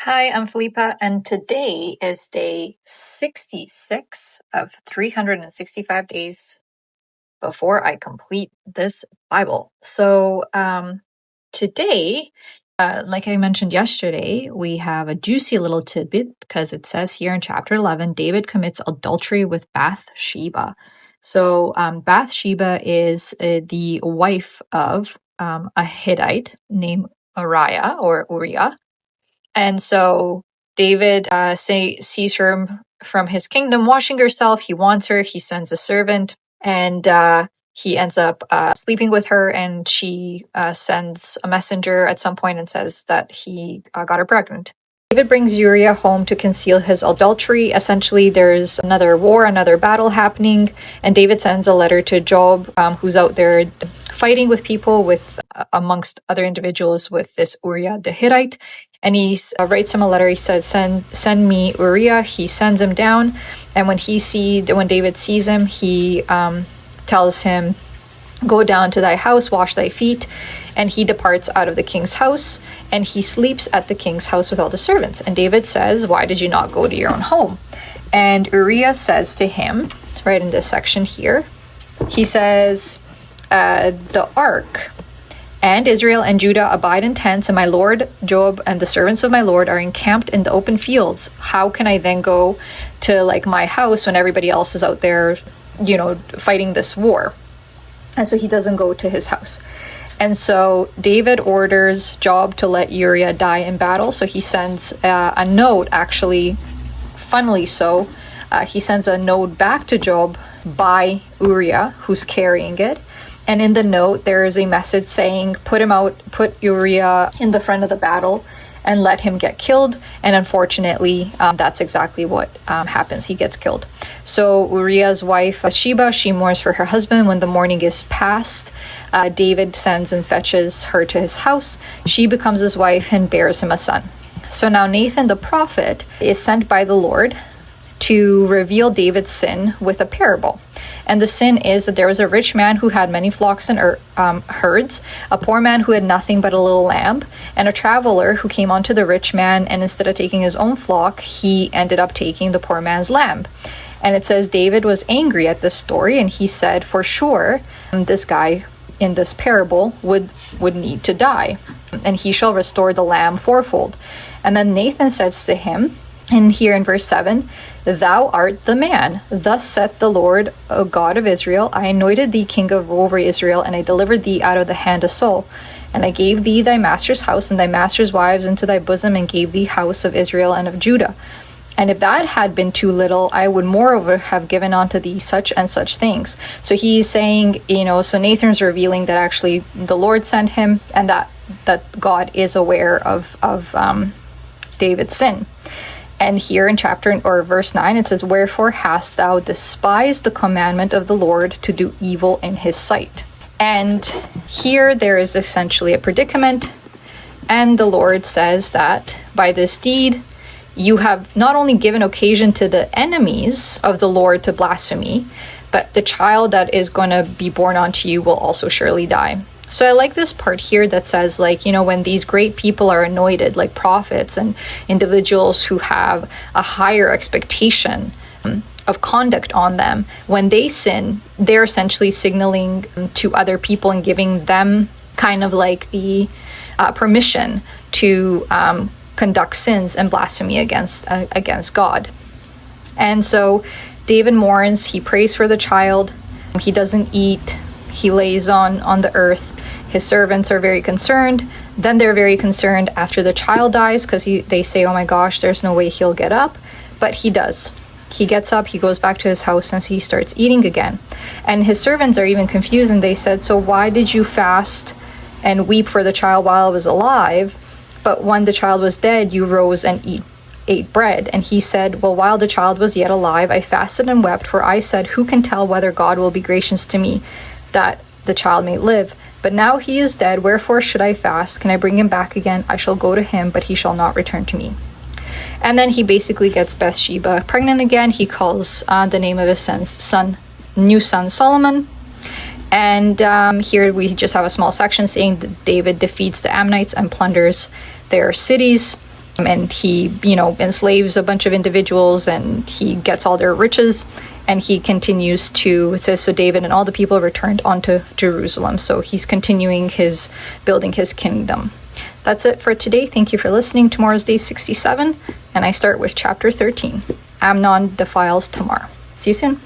Hi, I'm Felipa, and today is day 66 of 365 days before I complete this Bible. So, today, like I mentioned yesterday, we have a juicy little tidbit because it says here in chapter 11, David commits adultery with Bathsheba. So, Bathsheba is the wife of a Hittite named Uriah. And so David sees her from his kingdom washing herself. He wants her. He sends a servant, and he ends up sleeping with her. And she sends a messenger at some point and says that he got her pregnant. David brings Uriah home to conceal his adultery. Essentially, there's another war, another battle happening, and David sends a letter to Job, who's out there fighting with people, with amongst other individuals, with this Uriah the Hittite. And he writes him a letter. He says, "Send me Uriah." He sends him down, and when David sees him, he tells him, "Go down to thy house, wash thy feet." And he departs out of the king's house, and he sleeps at the king's house with all the servants. And David says, "Why did you not go to your own home?" And Uriah says to him, right in this section here, he says, "The ark and Israel and Judah abide in tents, and my lord Job and the servants of my lord are encamped in the open fields. How can I then go to my house when everybody else is out there, fighting this war?" And so he doesn't go to his house. And so David orders Job to let Uriah die in battle. So he sends a note, actually, funnily so, he sends a note back to Job by Uriah, who's carrying it. And in the note, there is a message saying, put Uriah in the front of the battle and let him get killed. And unfortunately, that's exactly what happens. He gets killed. So Uriah's wife, Bathsheba, she mourns for her husband. When the mourning is past, David sends and fetches her to his house. She becomes his wife and bears him a son. So now Nathan the prophet is sent by the Lord to reveal David's sin with a parable. And the sin is that there was a rich man who had many flocks and herds, a poor man who had nothing but a little lamb, and a traveler who came onto the rich man, and instead of taking his own flock, he ended up taking the poor man's lamb. And it says David was angry at this story, and he said, for sure, this guy in this parable would need to die, and he shall restore the lamb fourfold. And then Nathan says to him, and here in verse 7, "Thou art the man. Thus saith the Lord, O God of Israel, I anointed thee king over Israel, and I delivered thee out of the hand of Saul. And I gave thee thy master's house and thy master's wives into thy bosom, and gave thee house of Israel and of Judah. And if that had been too little, I would moreover have given unto thee such and such things." So he's saying, so Nathan's revealing that actually the Lord sent him, and that God is aware of David's sin. And here in verse 9, it says, "Wherefore hast thou despised the commandment of the Lord to do evil in his sight?" And here there is essentially a predicament. And the Lord says that by this deed, you have not only given occasion to the enemies of the Lord to blaspheme, but the child that is going to be born unto you will also surely die. So I like this part here that says, when these great people are anointed, like prophets and individuals who have a higher expectation of conduct on them, when they sin, they're essentially signaling to other people and giving them kind of like the permission to conduct sins and blasphemy against God. And so David mourns, he prays for the child, he doesn't eat, he lays on the earth. His servants are very concerned. Then they're very concerned after the child dies, because they say, oh my gosh, there's no way he'll get up. But he does. He gets up, he goes back to his house, and he starts eating again. And his servants are even confused, and they said, "So why did you fast and weep for the child while it was alive? But when the child was dead, you rose and ate bread." And he said, "Well, while the child was yet alive, I fasted and wept, for I said, who can tell whether God will be gracious to me, that the child may live? But now he is dead, wherefore should I fast? Can I bring him back again? I shall go to him, but he shall not return to me." And then he basically gets Bathsheba pregnant again. He calls the name of his new son Solomon. And here we just have a small section saying that David defeats the Ammonites and plunders their cities. and he, enslaves a bunch of individuals, and he gets all their riches, and he continues to, it says, so David and all the people returned onto Jerusalem. So he's continuing building his kingdom. That's it for today. Thank you for listening. Tomorrow's day 67, and I start with chapter 13. Amnon defiles Tamar. See you soon.